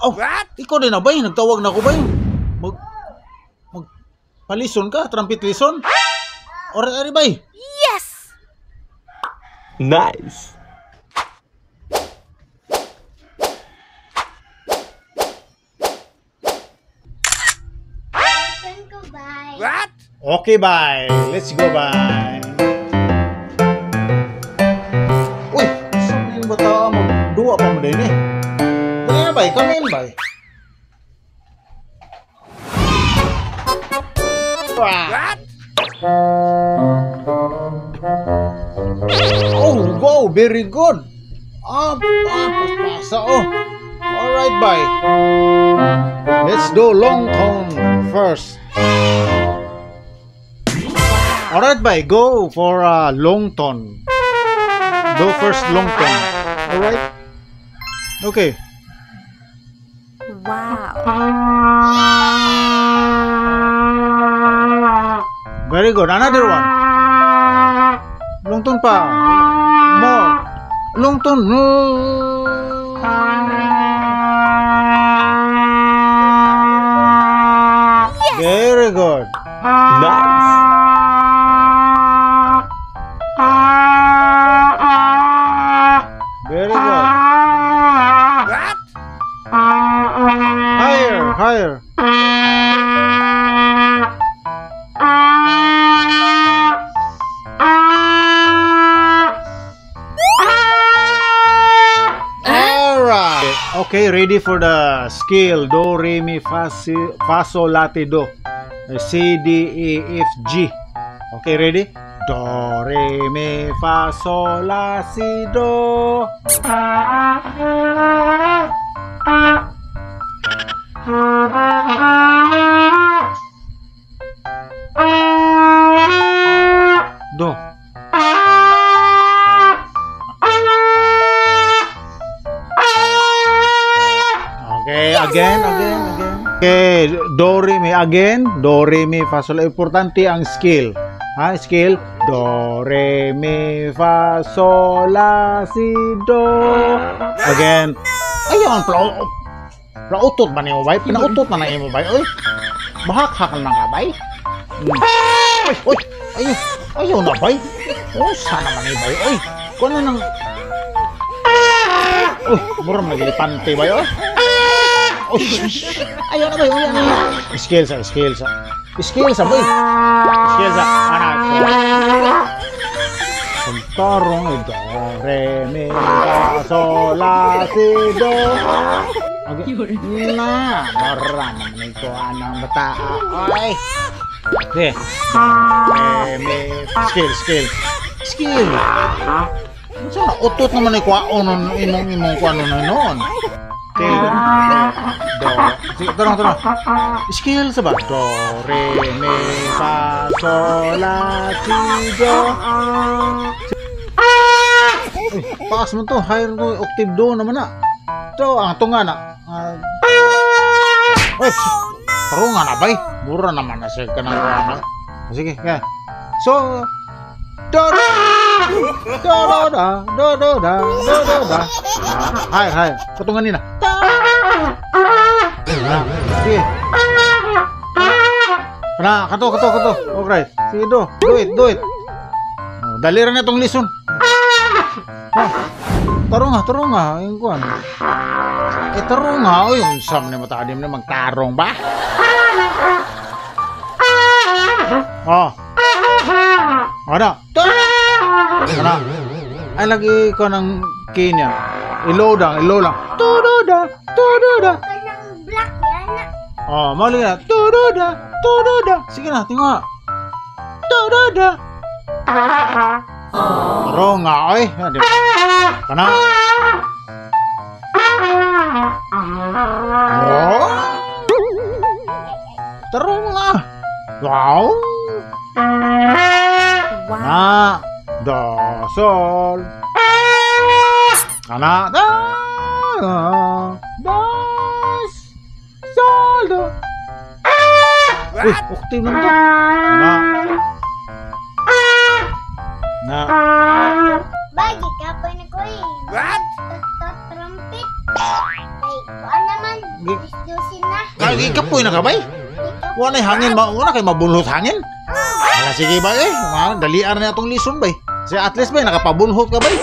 Oh, ikaw din na ba? Nagtawag na ako ba? Palison ka? Trumpet lison? Ori ba? Yes! Nice! What? Okay, bye. Let's go, bye. Uy, saan yung bata mo? Dua pa mo din eh. Dali na, bye. Come in, bye. What? Oh, wow, very good. Paspasa, oh. Alright, bye. Let's do long tone first. Alright, bye. Go for long tone. Do first long tone. Alright? Okay. Wow. Very good. Another one. Long tone pa. More. Long tone. Yes! Very good. Nice! Very good. What? Higher, higher. Alright. Okay, ready for the scale. Do, re, mi, fa, sol, la, ti, do. C, D, E, F, G. Okay, ready? Do, re, mi, fa, sol, la, si, do. Do. Okay, again. Okay, do, re, mi, again. Do, re, mi, fa, sol. Importante ang scale. Ha, scale. Do, re, mi, fa, sol, la, si, do. Again. Ayun, plautot ba niyo, bay? Pinautot na niyo, bay? Uy, bahak-hakal na ka, bay? Uy, ayaw na, bay? Oh, sana man niyo, bay? Uy, kung ano nang... Uy, murang naglipante, bay? Uy, ayaw na, bay? Uy, ano? Scale sa, bay? Scale sa, anak. Pagtarong, do, re, mi, fa, sol, la, si, do. Okay. Na, marang naman ito anang bata. Ay. Sige. Skill. Sana utot naman ikaw onon imong kuan noon. Okay. Do. Sige, tarong. Skill sa ba? Do, re, mi, fa, sol, la, si, do. Pakas mo to. Higher to. Octave do naman na. Ito, ang tunga na. Tarunga na, bay. Mura naman na siya ka na. Sige, yan. So, do-do-da. Hay. Katungan nina. Sige. Kato. Okay. Sige, do it. Daliran na itong lison. Tarong nga, yung kuhan. Tarong nga, yung sam na matadim na magtarong ba? Ano? Ay, lagi ko ng kanya. Ilo lang. Tududa. Kanang black yan. Mali na. Tududa. Sige na, tingnan. Tududa. Tarong nga, oy. Kana. Tarong nga. Wow. Na. Do, sol. Kana. Do. Sol. Do. Uy, octave lang to. Kana. Na. Bagi ka pa na ko eh. What? Trumpet. Ay, kuan naman. dusin na. Kaya ikapoy na ka bay? Wala hangin, wala kay mabunhot hangin. Ala sige ba eh, dalian na itong lison bay. Kasi at least bay, nakapabunhot ka bay.